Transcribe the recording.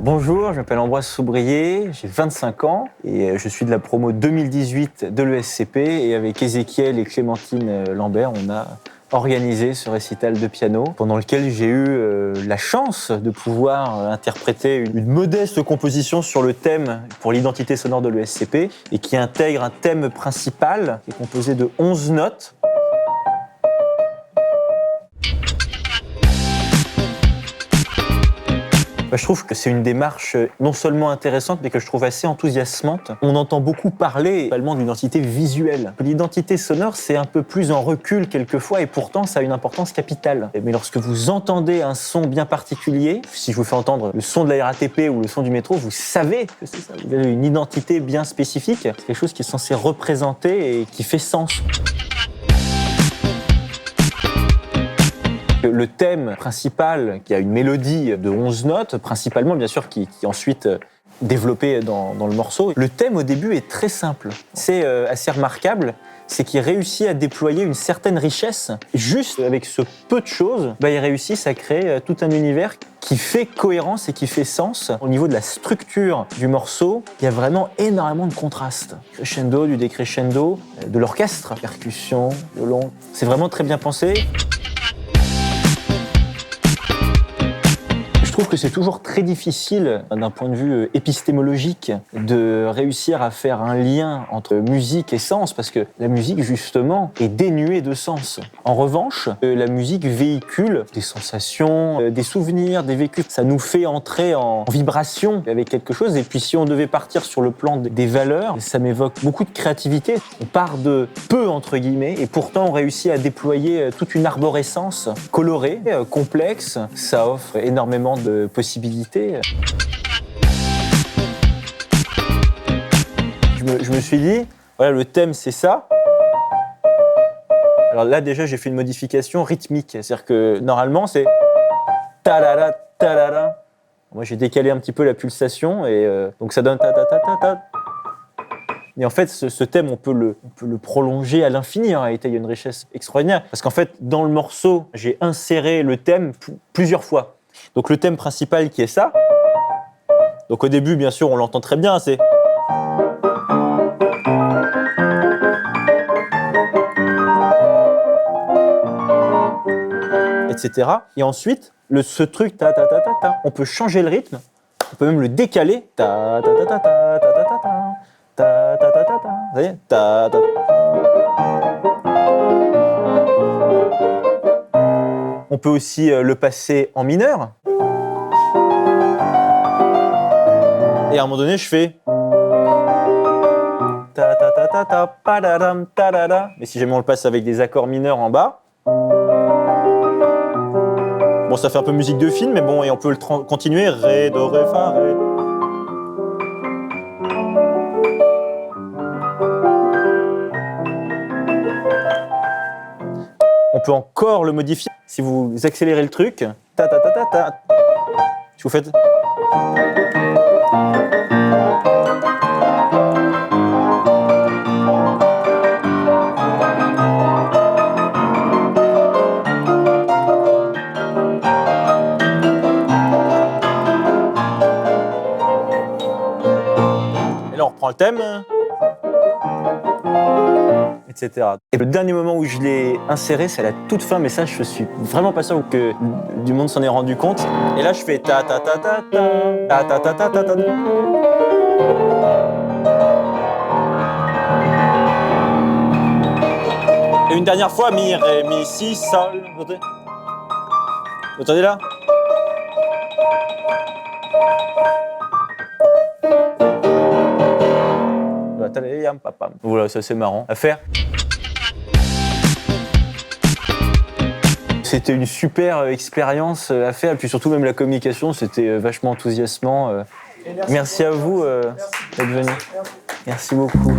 Alors bonjour, je m'appelle Ambroise Soubrier, j'ai 25 ans et je suis de la promo 2018 de l'ESCP et avec Ézéchiel et Clémentine Lambert, on a organisé ce récital de piano pendant lequel j'ai eu la chance de pouvoir interpréter une modeste composition sur le thème pour l'identité sonore de l'ESCP et qui intègre un thème principal qui est composé de 11 notes. Je trouve que c'est une démarche non seulement intéressante, mais que je trouve assez enthousiasmante. On entend beaucoup parler également de l'identité visuelle. L'identité sonore, c'est un peu plus en recul quelquefois, et pourtant, ça a une importance capitale. Mais lorsque vous entendez un son bien particulier, si je vous fais entendre le son de la RATP ou le son du métro, vous savez que c'est ça. Vous avez une identité bien spécifique. C'est quelque chose qui est censé représenter et qui fait sens. Le thème principal, qui a une mélodie de 11 notes, principalement bien sûr, qui est ensuite développé dans le morceau. Le thème au début est très simple. C'est assez remarquable, c'est qu'il réussit à déployer une certaine richesse. Juste avec ce peu de choses, ils réussissent à créer tout un univers qui fait cohérence et qui fait sens. Au niveau de la structure du morceau, il y a vraiment énormément de contrastes. Crescendo, du décrescendo, de l'orchestre, percussion, violon. C'est vraiment très bien pensé. Je trouve que c'est toujours très difficile, d'un point de vue épistémologique, de réussir à faire un lien entre musique et sens, parce que la musique, justement, est dénuée de sens. En revanche, la musique véhicule des sensations, des souvenirs, des vécus. Ça nous fait entrer en vibration avec quelque chose, et puis si on devait partir sur le plan des valeurs, ça m'évoque beaucoup de créativité. On part de peu, entre guillemets, et pourtant on réussit à déployer toute une arborescence colorée, complexe. Ça offre énormément de possibilités. Je me suis dit, voilà, le thème c'est ça. Alors là déjà j'ai fait une modification rythmique, c'est-à-dire que normalement c'est ta-la-la, ta-la-la. Moi j'ai décalé un petit peu la pulsation et donc ça donne ta-ta-ta-ta-ta. Et en fait, ce thème, on peut le prolonger à l'infini. En réalité, il y a une richesse extraordinaire. Parce qu'en fait, dans le morceau, j'ai inséré le thème plusieurs fois. Donc le thème principal qui est ça. Donc au début, bien sûr, on l'entend très bien, c'est... etc. Et ensuite, ce truc, ta-ta-ta-ta-ta, on peut changer le rythme, on peut même le décaler. Ta-ta-ta-ta-ta-ta-ta-ta. Ta-ta-ta-ta-ta. Vous voyez ? Ta-ta. On peut aussi le passer en mineur. Et à un moment donné, je fais ta-ta-ta-ta-ta, pa-da-dam, ta-da-da. Mais si jamais on le passe avec des accords mineurs en bas, bon, ça fait un peu musique de film, mais bon, et on peut le continuer. Ré, do, ré, fa, ré. On peut encore le modifier. Si vous accélérez le truc, ta-ta-ta-ta-ta. Si vous faites... Et là, on reprend le thème. Etc. Et le dernier moment où je l'ai inséré, c'est à la toute fin, mais ça, je suis vraiment pas sûr que du monde s'en ait rendu compte. Et là, je fais ta ta ta ta ta ta ta ta ta ta. Et une dernière fois, mi, ré, mi, si, sol. Vous entendez? Vous entendez là? Voilà, ça c'est marrant à faire. C'était une super expérience à faire, et puis surtout même la communication, c'était vachement enthousiasmant. Merci à vous d'être venus. Merci beaucoup.